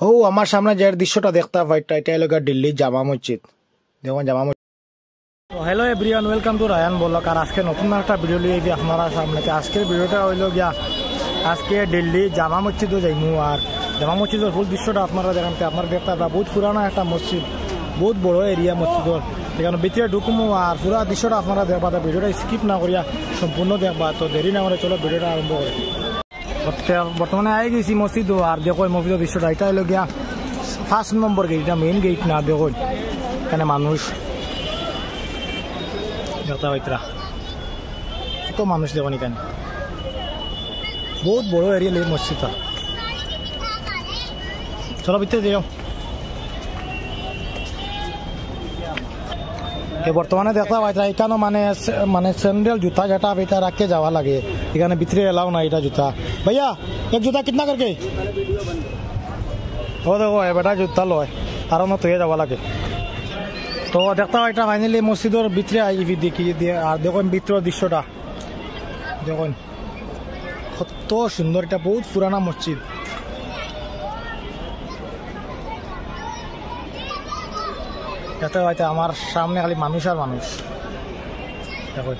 ও আমার সামনে যে দৃশ্যটা দেখতে পাইটা এটা হলো দিল্লি জামা মসজিদ। দেখুন জামা মসজিদ। তো hello everyone, welcome to Ryan blog. আর আজকে নতুন একটা ভিডিও লিয়ে আপনারা সামনে। আজকের ভিডিওটা হইল গিয়া আজকে দিল্লি জামা মসজিদও যাইমু। আর জামা মসজিদের ফুল দৃশ্যটা আপনারা দেখেন। আপনারা দেখতে পাবেন বহুত পুরানো একটা মসজিদ, বহুত বড় এরিয়া মসজিদর। এখানে ভিতরে ঢুকমু আর পুরা দৃশ্যটা আপনারা দেখবা। ভিডিওটা স্কিপ না করিয়া সম্পূর্ণ দেখবা। তো দেরি না করে চলো ভিডিওটা আরম্ভ করে। বর্তমানে আই গেছি মসজিদ। আর দেখো মসজিদের দৃশ্যটা এটা হলো গিয়া 5 নম্বর গেট, এটা মেইন গেট না। দেখো এখানে মানুষ দেখতে পাইতরা কত মানুষ দেখুন। এখানে বহুত বড় এরিয়া লেগে মসজিদটা। চলো ভিতরে যাও। বর্তমানে দেখতে পাইতরা এখানে মানে স্যান্ডেল জুতা যেটা এটা রাখতে যাওয়া লাগে। এখানে ভিতরে এলাও না এটা জুতা। भैया एक जूता कितना करके? वो देखो बेटा जूता लो আর তো যাওয়া লাগে। তো দেখতে এটা ফাইনালি মসজিদের ভিতরে আইবি দেখি। আর দেখুন ভিতরের দৃশ্যটা দেখুন কত সুন্দর। এটা বহুত পুরানা মসজিদ। দেখতে পাইতে আমার সামনে খালি মানুষ আর মানুষ। দেখুন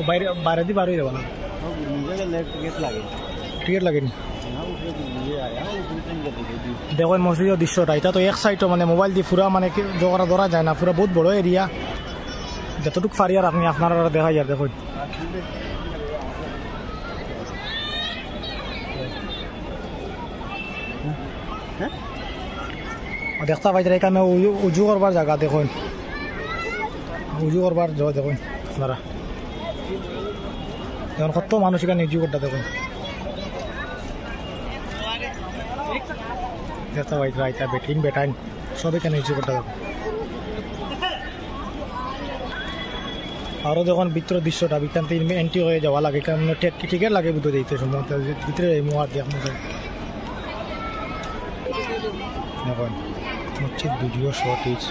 বাইরে বাইরে দিয়ে বার হয়ে যাবো না। টিকিট লাগেনি। দেখুন মসজিদের দৃশ্যটা। এটা তো এক সাইডও মানে মোবাইল দিয়ে পুরা মানে জোগাড়া ধরা যায় না। পুরা বহুত বড় এরিয়া। যতটুকু পারি আর আপনি আপনারা দেখা যায়। দেখুন দেখতে পাই এখানে উজু করবার জায়গা। দেখুন উজু করবার দেখুন আপনারা। এখন কত মানুষ এখানে উজু করতে দেখুন। দেখতে পাই এটা বেটিং বেটাইন সব এখানে উজু করতে দেখুন। আরও দেখুন ভিতরের দৃশ্যটা। এখান থেকে এন্ট্রি হয়ে যাওয়া লাগে। এখানে টিকিট লাগে বুঝতে দিতে সময় ভিতরে মোয়ার দেখুন। দেখুন মসজিদ ভিডিও শর্ট ইজ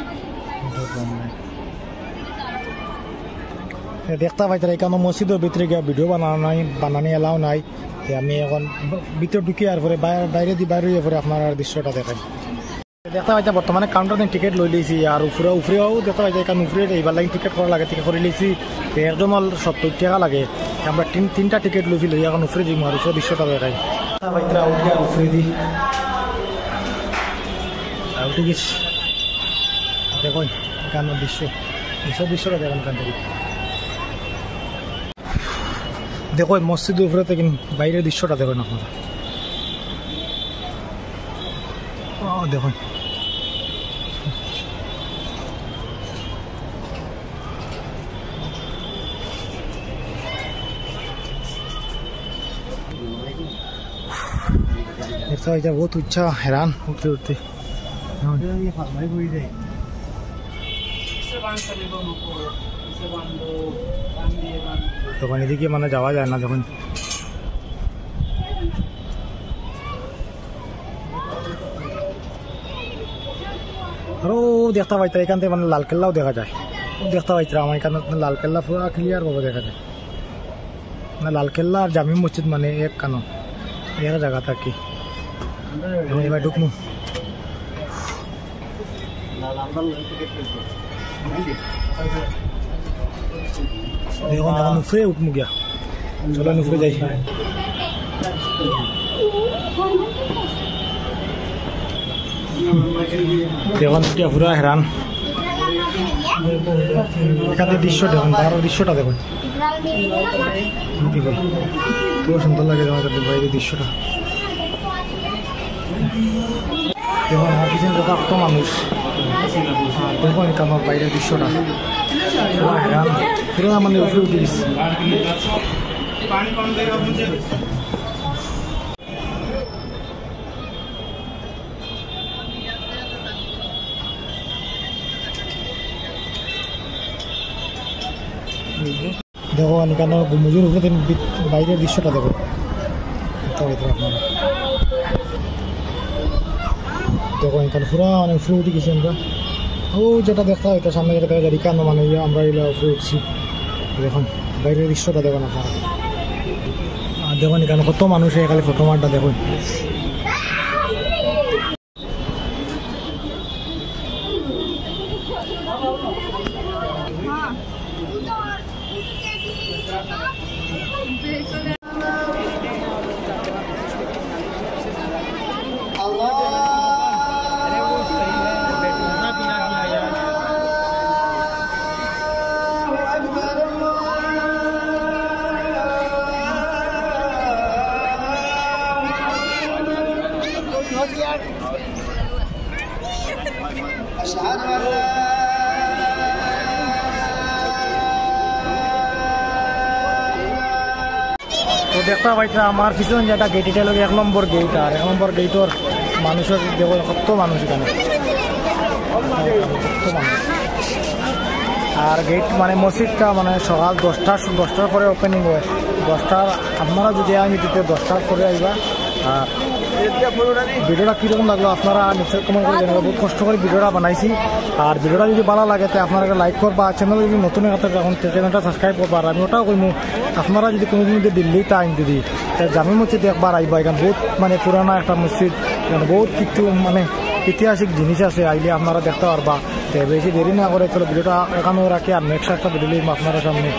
দেখতে পাই তারা এখানে মসজিদের ভিতরে গিয়ে ভিডিও বানানো এলাও নাই। আমি এখন ভিতরে ঢুকি আর পরে বাইরে দিয়ে বাইরে পরে আপনার দৃশ্যটা দেখেন। দেখতে পাইতে বর্তমানে কাউন্টার টিকিট লই লিছি। আর উপরেও দেখতে পাইতে এখানে উপরে এইবার লাগে টিকিট করা লাগে। টিকিট করে লিছি একজনের 70 টাকা লাগে। আমরা তিনটা টিকিট লইছি। এখন উপরে যাই আর উপরে দৃশ্যটা দেখাই। উঠে আর উপরে দিই উঠে গেছি। দেখুন এখানে দৃশ্যটা দেখুন। এখান থেকে দেখো মসজিদের উপরে থেকে বাইরের দৃশ্যটা দেখুন আপনারা। দেখুন দেখতে পাই বহুত উচ্চা হেরান উঠতে উঠতে। তখন এদিকে মানে যাওয়া যায় না। যখন আরো দেখতে পাইতা এখান থেকে মানে লালকেল্লাও দেখা যায়। দেখতে পাইতা আমার এখানে লালকেল্লা পুরো ক্লিয়ার ভাবে দেখা যায়। মানে লালকেল্লা আর জামি মসজিদ মানে এক কানো এক জায়গা থাকি। এবার ঢুকমু। দেখুন এখন উপরে উঠমু গিয়া। চলো উপরে যাই। দেখুন পুরা হেরান। এখানে দৃশ্য দেখুন, বারো দৃশ্যটা দেখুন খুব সুন্দর লাগে। বাইরের দৃশ্যটা দেখুন। আমার পিছনে কত মানুষ দেখুন। এখানে বাইরের দৃশ্যটা হেরান পুরা মানে উপরে উঠে গেছে। দেখো এখানে মজুর উপরে বাইরের দৃশ্যটা দেখো আপনারা। দেখো এখানে পুরা অনেক উপরে উঠে গেছি আমরা। ও যেটা দেখা হয় সামনে যেটা দেখা যায় কেন মানে আমরা এগুলো উপরে উঠছি। দেখুন বাইরের দৃশ্যটা দেখুন আপনারা। দেখুন এখানে কত মানুষ এখানে ফটো মারটা দেখুন। তো দেখতে পাইছে আমার পিছনে যেটা গেট, এটা লোক 1 নম্বর গেট, আর 1 নম্বর গেটর মানুষের দেখো কত মানুষ এখানে, কত মানুষ। আর গেট মানে মসজিদটা মানে সকাল 10টার পরে ওপেনিং হয়, 10টার আপনারা যদি আমি দিতে 10টার পরে আইবা। আর ভিডিওটা কীরকম লাগলো আপনারা নিশ্চয়ই কমেন্ট করে জানাবেন। বহুত কষ্ট করে ভিডিওটা বানাইছি, আর ভিডিওটা যদি ভালো লাগে তো আপনারা লাইক করবা, চ্যানেল যদি নতুন একটা এখন চ্যানেলটা সাবস্ক্রাইব করবা। আর আমি ওটাও কইমু আপনারা যদি কোনোদিন যদি দিল্লিতে আইন যদি জামে মসজিদে একবার আইবা, এখানে বহুত মানে পুরানা একটা মসজিদ, এখানে বহুত কিছু মানে ঐতিহাসিক জিনিস আছে, আইলে আপনারা দেখতে পারবা। বেশি দেরি না করে চলো ভিডিওটা এখানেও রাখি, আর নেক্সট একটা ভিডিও আপনারা সামনে।